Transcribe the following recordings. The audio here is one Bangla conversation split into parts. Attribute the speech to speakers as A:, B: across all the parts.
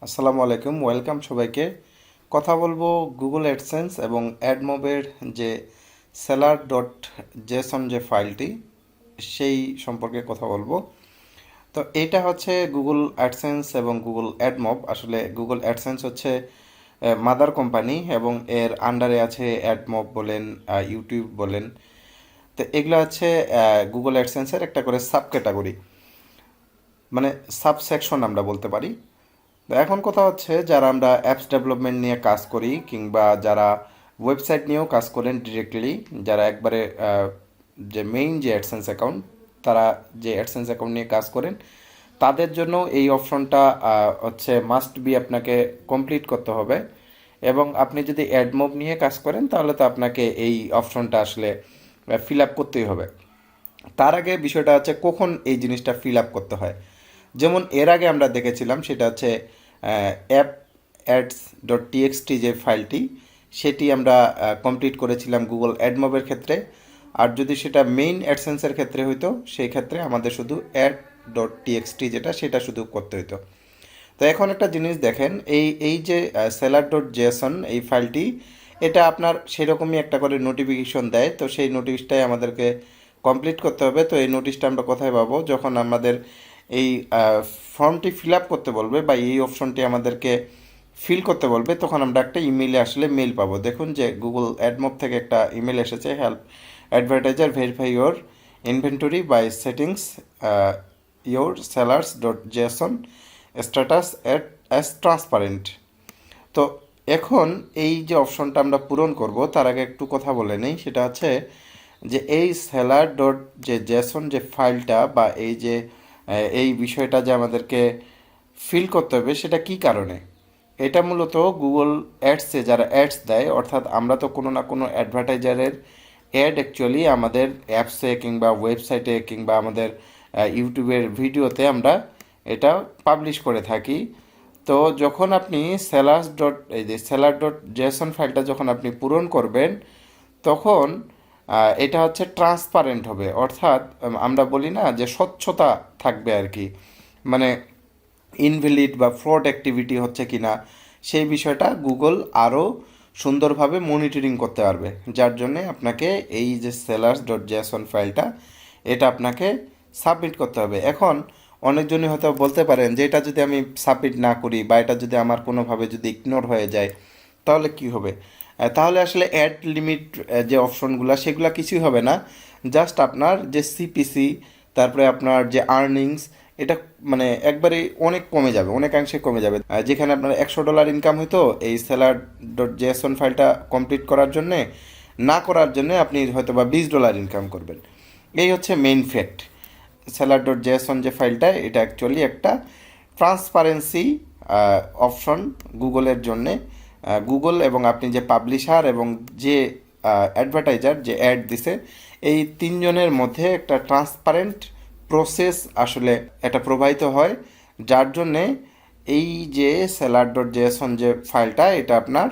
A: আসসালামু আলাইকুম, ওয়েলকাম সবাইকে। কথা বলবো গুগল অ্যাডসেন্স এবং অ্যাডমবের যে সেলার ডট জেসন যে ফাইলটি সেই সম্পর্কে কথা বলবো। তো এটা হচ্ছে গুগল অ্যাডসেন্স এবং গুগল অ্যাডমব। আসলে গুগল অ্যাডসেন্স হচ্ছে মাদার কোম্পানি এবং এর আন্ডারে আছে অ্যাডমব বলেন, ইউটিউব বলেন। তো এগুলো হচ্ছে গুগল অ্যাডসেন্সের একটা করে সাব ক্যাটাগরি, মানে সাবসেকশন আমরা বলতে পারি। তো এখন কথা হচ্ছে যারা আমরা অ্যাপস ডেভেলপমেন্ট নিয়ে কাজ করি কিংবা যারা ওয়েবসাইট নিয়েও কাজ করেন ডিরেক্টলি, যারা একবারে যে মেইন যে অ্যাডসেন্স অ্যাকাউন্ট, তারা যে অ্যাডসেন্স অ্যাকাউন্ট নিয়ে কাজ করেন তাদের জন্য এই অপশনটা হচ্ছে মাস্ট বি আপনাকে কমপ্লিট করতে হবে। এবং আপনি যদি অ্যাডমোব নিয়ে কাজ করেন তাহলে তো আপনাকে এই অপশনটা আসলে ফিল আপ করতেই হবে। তার আগে বিষয়টা হচ্ছে কখন এই জিনিসটা ফিল আপ করতে হয়। যেমন এর আগে আমরা দেখেছিলাম সেটা হচ্ছে অ্যাপ অ্যাডস ডট টিএক্সটি যে ফাইলটি, সেটি আমরা কমপ্লিট করেছিলাম গুগল অ্যাডমবের ক্ষেত্রে। আর যদি সেটা মেইন অ্যাডসেন্সের ক্ষেত্রে হইতো সেই ক্ষেত্রে আমাদের শুধু অ্যাড ডট টিএক্সটি যেটা সেটা শুধু করতে হইতো। তো এখন একটা জিনিস দেখেন, এই যে সেলার ডট জেসন এই ফাইলটি, এটা আপনার সেরকমই একটা করে নোটিফিকেশন দেয়। তো সেই নোটিশটাই আমাদেরকে কমপ্লিট করতে হবে। তো এই নোটিশটা আমরা কোথায় পাবো? যখন আমাদের এই ফর্মটি ফিল আপ করতে বলবে বা এই অপশনটি আমাদেরকে ফিল করতে বলবে, তখন আমরা একটা ইমেইলে আসলে মেল পাবো। দেখুন যে গুগল অ্যাডমব থেকে একটা ইমেল এসেছে, help advertiser verify your inventory by settings your sellers dot JSON status as transparent. তো এখন এই যে অপশনটা আমরা পূরণ করব তার আগে একটু কথা বলে নেই। সেটা হচ্ছে যে এই সেলার ডট যে জেসন যে ফাইলটা বা এই যে এই বিষয়টা যে আমাদেরকে ফিল করতে হবে সেটা কি কারণে। এটা মূলত গুগল অ্যাডসে যারা অ্যাডস দেয়, অর্থাৎ আমরা তো কোনো না কোনো অ্যাডভার্টাইজারের অ্যাড অ্যাকচুয়ালি আমাদের অ্যাপসে কিংবা ওয়েবসাইটে কিংবা আমাদের ইউটিউবের ভিডিওতে আমরা এটা পাবলিশ করে থাকি। তো যখন আপনি সেলার্স ডট এই যে সেলার ডট জেসন ফাইলটা যখন আপনি পূরণ করবেন, তখন এটা হচ্ছে ট্রান্সপারেন্ট হবে। অর্থাৎ আমরা বলি না যে স্বচ্ছতা থাকবে আর কি, মানে ইনভ্যালিড বা ফ্রড অ্যাক্টিভিটি হচ্ছে কি না সেই বিষয়টা গুগল আরও সুন্দরভাবে মনিটরিং করতে পারবে। যার জন্যে আপনাকে এই যে সেলার্স ডট জেসন ফাইলটা এটা আপনাকে সাবমিট করতে হবে। এখন অনেকজনই হয়তো বলতে পারেন যে এটা যদি আমি সাবমিট না করি বা এটা যদি আমার কোনোভাবে যদি ইগনোর হয়ে যায় তাহলে কি হবে? তাহলে আসলে অ্যাড লিমিট যে অপশনগুলো সেগুলো কিছুই হবে না। জাস্ট আপনার যে সিপিসি, তারপরে আপনার যে আর্নিংস, এটা মানে একবারে অনেক কমে যাবে, অনেকাংশে কমে যাবে। যেখানে আপনার $100 ইনকাম হতো এই সেলার ডট জেসন ফাইলটা কমপ্লিট করার জন্যে, না করার জন্যে আপনি হয়তো বা $20 ইনকাম করবেন। এই হচ্ছে main fact. Seller dot Jason যে ফাইলটা এটা অ্যাকচুয়ালি একটা ট্রান্সপারেন্সি অপশন গুগলের জন্যে। গুগল এবং আপনি যে পাবলিশার এবং যে অ্যাডভার্টাইজার যে অ্যাড দিছে, এই তিনজনের মধ্যে একটা ট্রান্সপারেন্ট প্রসেস আসলে এটা প্রবাহিত হয়। যার জন্যে এই যে সেলার ডট জেসন যে ফাইলটা এটা আপনার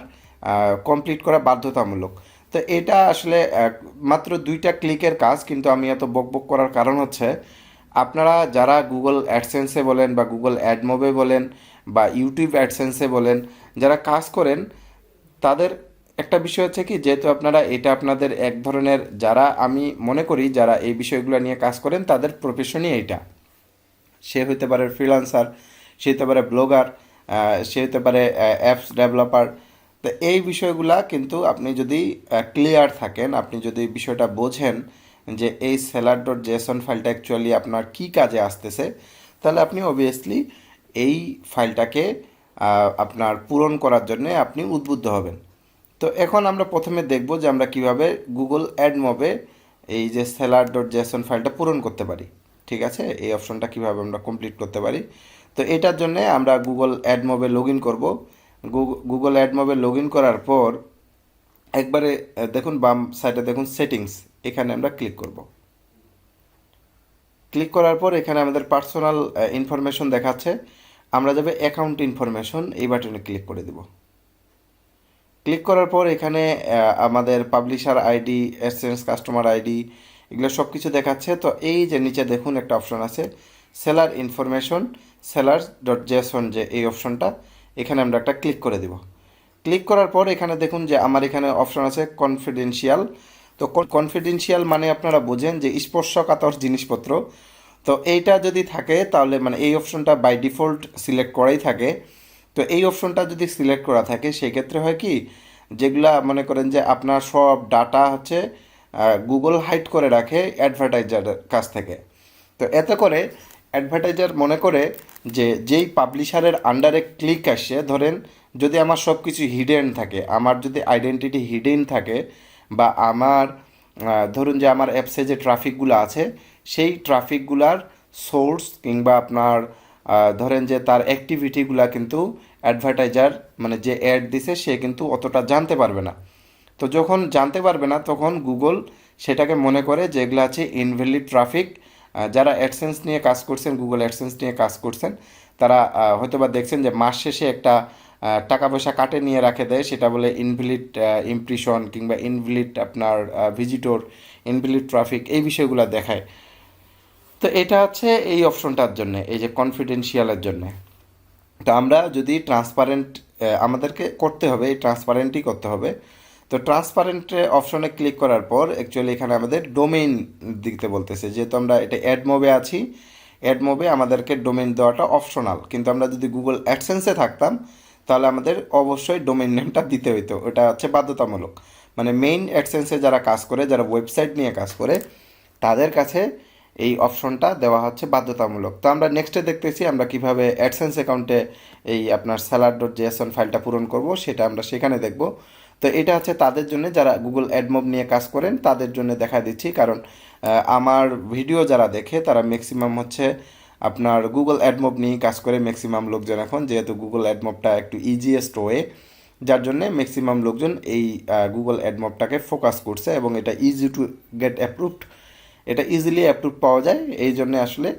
A: কমপ্লিট করা বাধ্যতামূলক। তো এটা আসলে মাত্র 2টা ক্লিকের কাজ, কিন্তু আমি এত বকবক করার কারণ হচ্ছে আপনারা যারা গুগল অ্যাডসেন্সে বলেন বা গুগল অ্যাডমোবে বলেন বা ইউটিউব অ্যাডসেন্সে বলেন, যারা কাজ করেন তাদের একটা বিষয় হচ্ছে কি, যেহেতু আপনারা এটা আপনাদের এক ধরনের, যারা আমি মনে করি যারা এই বিষয়গুলো নিয়ে কাজ করেন তাদের প্রফেশনই এইটা। সে হতে পারে ফ্রিল্যান্সার, সে হতে পারে ব্লগার, সে হতে পারে অ্যাপস ডেভেলপার। তো এই বিষয়গুলা কিন্তু আপনি যদি ক্লিয়ার থাকেন, আপনি যদি বিষয়টা বোঝেন যে এই সেলার ডট জেসন ফাইলটা অ্যাকচুয়ালি আপনার কী কাজে আসতেছে, তাহলে আপনি অবভিয়াসলি এই ফাইলটাকে আপনার পূরণ করার জন্য আপনি উদ্বুদ্ধ হবেন। তো এখন আমরা প্রথমে দেখব যে আমরা কিভাবে গুগল অ্যাডমবে এই যে সেলার ডট জেসন ফাইলটা পূরণ করতে পারি। ঠিক আছে, এই অপশনটা কিভাবে আমরা কমপ্লিট করতে পারি। তো এটার জন্য আমরা গুগল অ্যাডমবে লগ ইন করবো। গুগল অ্যাডমবে লগ ইন করার পর একবারে দেখুন বাম সাইডে দেখুন সেটিংস, এখানে আমরা ক্লিক করব। ক্লিক করার পর এখানে আমাদের পার্সোনাল ইনফরমেশন দেখাচ্ছে, আমরা যাবে অ্যাকাউন্ট ইনফরমেশন, এই বাটনে ক্লিক করে দেব। ক্লিক করার পর এখানে আমাদের publisher ID, AdSense customer ID, এগুলো সব কিছু দেখাচ্ছে। তো এই যে নিচে দেখুন একটা অপশন আছে সেলার ইনফরমেশন sellers.json যে এই অপশনটা, এখানে আমরা একটা ক্লিক করে দিব। ক্লিক করার পর এখানে দেখুন যে আমার এখানে অপশন আছে কনফিডেন্সিয়াল। তো কনফিডেন্সিয়াল মানে আপনারা বোঝেন যে স্পর্শকাতর জিনিসপত্র। তো এইটা যদি থাকে তাহলে মানে এই অপশনটা বাই ডিফল্ট সিলেক্ট করাই থাকে। তো এই অপশনটা যদি সিলেক্ট করা থাকে সেই ক্ষেত্রে হয় কি, যেগুলা মনে করেন যে আপনার সব ডাটা হচ্ছে গুগল হাইড করে রাখে অ্যাডভার্টাইজারের কাছ থেকে। তো এতে করে অ্যাডভার্টাইজার মনে করে যে যেই পাবলিশারের আন্ডারে ক্লিক আসছে, ধরেন যদি আমার সব কিছু হিডেন থাকে, আমার যদি আইডেন্টিটি হিডেন থাকে, বা আমার ধরুন যে আমার অ্যাপসে যে ট্রাফিকগুলো আছে সেই ট্রাফিকগুলার সোর্স কিংবা আপনার ধরেন যে তার অ্যাক্টিভিটিগুলা কিন্তু অ্যাডভার্টাইজার মানে যে অ্যাড দিছে সে কিন্তু অতটা জানতে পারবে না। তো যখন জানতে পারবে না তখন গুগল সেটাকে মনে করে যে এগুলো আছে ইনভ্যালিড ট্রাফিক। যারা অ্যাডসেন্স নিয়ে কাজ করছেন, গুগল অ্যাডসেন্স নিয়ে কাজ করছেন, তারা হয়তোবা দেখছেন যে মাস শেষে একটা টাকা পয়সা কাটে নিয়ে রাখে দেয়, সেটা বলে ইনভ্যালিড ইমপ্রেশন কিংবা ইনভ্যালিড আপনার ভিজিটর, ইনভ্যালিড ট্রাফিক, এই বিষয়গুলো দেখায়। তো এটা হচ্ছে এই অপশনটার জন্য, এই যে কনফিডেন্সিয়ালের জন্য। তো আমরা যদি ট্রান্সপারেন্ট আমাদেরকে করতে হবে, এই ট্রান্সপারেন্টই করতে হবে। তো ট্রান্সপারেন্ট অপশনে ক্লিক করার পর অ্যাকচুয়ালি এখানে আমাদের ডোমেইন দিতে বলতেছে, যেহেতু আমরা এটা অ্যাডমোবে আছি, অ্যাডমোবে আমাদেরকে ডোমেইন দেওয়াটা অপশনাল। কিন্তু আমরা যদি গুগল অ্যাডসেন্সে থাকতাম তাহলে আমাদের অবশ্যই ডোমেইন নেমটা দিতে হইতো, ওটা হচ্ছে বাধ্যতামূলক। মানে মেইন অ্যাডসেন্সে যারা কাজ করে, যারা ওয়েবসাইট নিয়ে কাজ করে, তাদের কাছে এই অপশনটা দেওয়া হচ্ছে বাধ্যতামূলক। তো আমরা নেক্সটে দেখতেছি আমরা কিভাবে অ্যাডসেন্স অ্যাকাউন্টে এই আপনার seller.json ফাইলটা পূরণ করব, সেটা আমরা সেখানে দেখব। তো এটা হচ্ছে তাদের জন্য যারা গুগল অ্যাডমোব নিয়ে কাজ করেন, তাদের জন্য দেখা দিচ্ছি। কারণ আমার ভিডিও যারা দেখে তারা ম্যাক্সিমাম হচ্ছে আপনার গুগল অ্যাডমোব নিয়েই কাজ করে ম্যাক্সিমাম লোকজন এখন, যেহেতু গুগল অ্যাডমোবটা একটু ইজিয়েস্ট ওয়ে, যার জন্য ম্যাক্সিমাম লোকজন এই গুগল অ্যাডমোবটাকে ফোকাস করছে এবং এটা ইজি টু গেট অ্যাপ্রুভড, এটা ইজিলি অ্যাপ্রুভ পাওয়া যায়। এই জন্য আসলে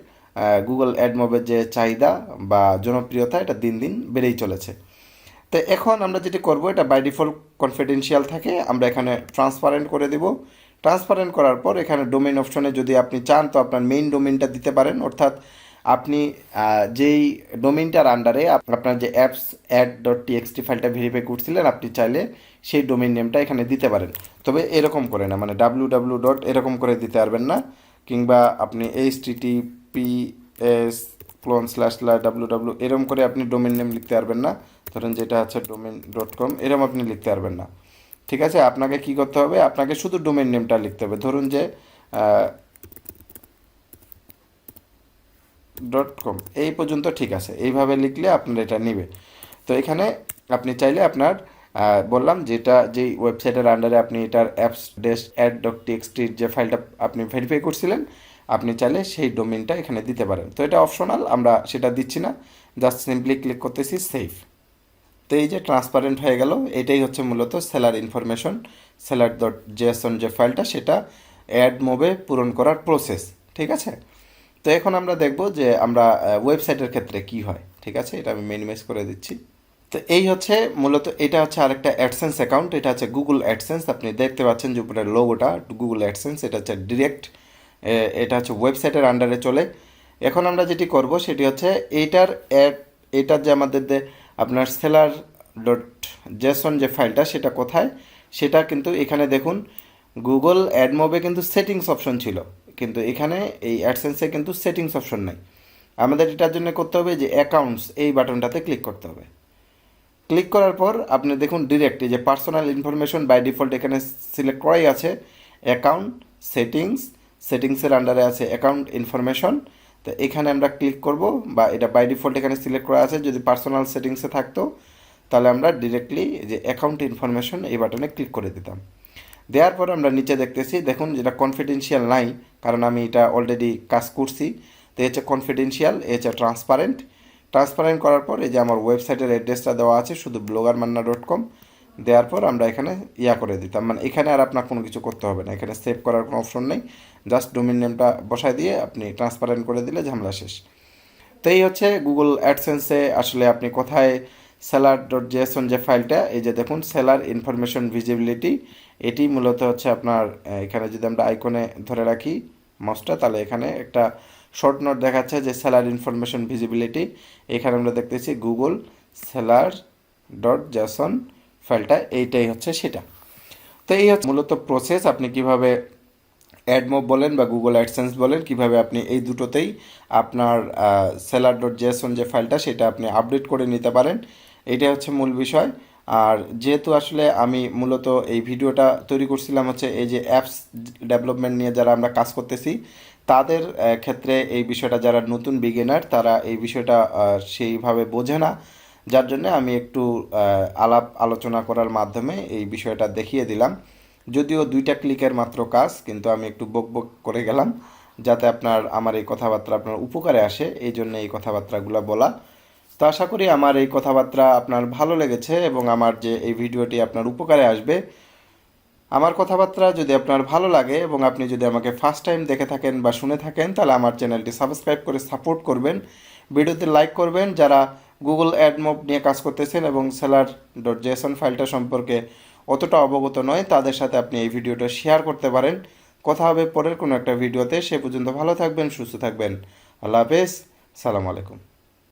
A: গুগল অ্যাডমোবের যে চাহিদা বা জনপ্রিয়তা এটা দিন দিন বেড়েই চলেছে। তো এখন আমরা যেটি করব, এটা বাই ডিফল্ট কনফিডেন্সিয়াল থাকে, আমরা এখানে ট্রান্সপারেন্ট করে দেব। ট্রান্সপারেন্ট করার পর এখানে ডোমেইন অপশনে যদি আপনি চান তো আপনার মেইন ডোমেইনটা দিতে পারেন, অর্থাৎ আপনি যেই ডোমেইনটার আন্ডারে আপনার যে অ্যাপস ads.txt ফাইলটা ভেরিফাই করছিলেন, আপনি চাইলে সেই ডোমেইন নেমটা এখানে দিতে পারেন। তবে এরকম করে না, মানে www ডট এরকম করে দিতে পারবেন না, কিংবা আপনি https www এরকম করে আপনি ডোমেইন নেম লিখতে পারবেন না। ধরেন যেটা হচ্ছে domain.com, এরকম আপনি লিখতে পারবেন না। ঠিক আছে, আপনাকে কি করতে হবে, আপনাকে শুধু ডোমেইন নেমটা লিখতে হবে। ধরুন যে .com এই পর্যন্ত ঠিক আছে, এইভাবে লিখলে আপনার এটা নিবে। তো এখানে আপনি চাইলে আপনার বললাম যেটা যেই ওয়েবসাইটের আন্ডারে আপনি এটার অ্যাপস ads.txt যে ফাইলটা আপনি ভেরিফাই করছিলেন, আপনি চাইলে সেই ডোমেইনটা এখানে দিতে পারেন। তো এটা অপশনাল, আমরা সেটা দিচ্ছি না, জাস্ট সিম্পলি ক্লিক করতেছি সেভ। তো এই যে ট্রান্সপারেন্ট হয়ে গেল, এটাই হচ্ছে মূলত সেলার ইনফরমেশন seller.json যে ফাইলটা, সেটা অ্যাড মোবে পূরণ করার প্রসেস। ঠিক আছে, তো এখন আমরা দেখব যে আমরা ওয়েবসাইটের ক্ষেত্রে কি হয়। ঠিক আছে, এটা আমি মিনিমাইজ করে দিচ্ছি। তো এই হচ্ছে মূলত, এটা হচ্ছে আরেকটা অ্যাডসেন্স অ্যাকাউন্ট, এটা হচ্ছে গুগল অ্যাডসেন্স। আপনি দেখতে পাচ্ছেন যে উপরে লোগোটা গুগল অ্যাডসেন্স, এটা হচ্ছে ডিরেক্ট, এটা হচ্ছে ওয়েবসাইটের আন্ডারে চলে। এখন আমরা যেটি করব সেটি হচ্ছে এইটার এটার যে আমাদের আপনার সেলার ডট জেসন যে ফাইলটা, সেটা কোথায়, সেটা কিন্তু এখানে দেখুন গুগল অ্যাডমোবে কিন্তু সেটিংস অপশন ছিল, কিন্তু এখানে এই অ্যাডসেন্সে কিন্তু সেটিংস অপশন নাই। আমাদের এটার জন্য করতে হবে যে অ্যাকাউন্টস এই বাটনটাতে ক্লিক করতে হবে। ক্লিক করার পর আপনি দেখুন ডিরেক্ট এই যে পার্সোনাল ইনফরমেশন বাই ডিফল্ট এখানে সিলেক্ট করাই আছে, অ্যাকাউন্ট সেটিংসের আন্ডারে আছে অ্যাকাউন্ট ইনফরমেশন। তো এখানে আমরা ক্লিক করব, বা এটা বাই ডিফল্ট এখানে সিলেক্ট করা আছে, যদি পার্সোনাল সেটিংসে থাকতো তাহলে আমরা ডিরেক্টলি যে অ্যাকাউন্ট ইনফরমেশন এই বাটনে ক্লিক করে দিতাম। দেওয়ার পর আমরা নিচে দেখতেছি, দেখুন যেটা কনফিডেন্সিয়াল নাই, কারণ আমি এটা অলরেডি কাজ করছি। তো এই হচ্ছে কনফিডেন্সিয়াল, এই হচ্ছে ট্রান্সপারেন্ট করার পর এই যে আমার ওয়েবসাইটের অ্যাড্রেসটা দেওয়া আছে শুধু bloggermanna.com, দেওয়ার পর আমরা এখানে করে দিতাম, মানে এখানে আর আপনার কোনো কিছু করতে হবে না, এখানে সেভ করার কোনো অপশন নেই, জাস্ট ডোমেইন নেমটা বসায় দিয়ে আপনি ট্রান্সপারেন্ট করে দিলে ঝামেলা শেষ। তো এই হচ্ছে গুগল অ্যাডসেন্সে আসলে আপনি কোথায় seller.json যে ফাইলটা, এই যে দেখুন সেলার ইনফরমেশন ভিজিবিলিটি, এটি মূলত হচ্ছে আপনার এখানে যদি আমরা আইকনে ধরে রাখি মাউসটা, তাহলে এখানে একটা শর্ট নোট দেখাচ্ছে যে সেলার ইনফরমেশন ভিজিবিলিটি, এখানে আমরা দেখতেছি গুগল সেলার ডট জেসন ফাইলটা, এইটাই হচ্ছে সেটা। তো এই হচ্ছে মূলত প্রসেস, আপনি কিভাবে অ্যাডমব বলেন বা গুগল অ্যাডসেন্স বলেন, কিভাবে আপনি এই দুটোতেই আপনার seller.json যে ফাইলটা সেটা আপনি আপডেট করে নিতে পারেন, এইটা হচ্ছে মূল বিষয়। আর যেহেতু আসলে আমি মূলত এই ভিডিওটা তৈরি করছিলাম হচ্ছে এই যে অ্যাপস ডেভেলপমেন্ট নিয়ে যারা আমরা কাজ করতেছি তাদের ক্ষেত্রে এই বিষয়টা, যারা নতুন বিগিনার তারা এই বিষয়টা সেইভাবে বোঝে না, যার জন্য আমি একটু আলাপ আলোচনা করার মাধ্যমে এই বিষয়টা দেখিয়ে দিলাম। যদিও 2টা ক্লিকের মাত্র কাজ, কিন্তু আমি একটু বক বক করে গেলাম যাতে আমার এই কথাবার্তা আপনার উপকারে আসে, এই জন্য এই কথাবার্তাগুলো বলা। তো আশা করি আমার এই কথাবার্তা আপনার ভালো লেগেছে এবং আমার যে এই ভিডিওটি আপনার উপকারে আসবে। আমার কথাবার্তা যদি আপনার ভালো লাগে এবং আপনি যদি আমাকে ফার্স্ট টাইম দেখে থাকেন বা শুনে থাকেন, তাহলে আমার চ্যানেলটি সাবস্ক্রাইব করে সাপোর্ট করবেন, ভিডিওতে লাইক করবেন। যারা গুগল অ্যাডমব নিয়ে কাজ করতেছেন এবং seller.json ফাইলটা সম্পর্কে অতটা অবগত নয়, তাদের সাথে আপনি এই ভিডিওটা শেয়ার করতে পারেন। কথা হবে পরের কোনো একটা ভিডিওতে, সে পর্যন্ত ভালো থাকবেন, সুস্থ থাকবেন। আল্লাহ হাফেজ, সালাম আলাইকুম।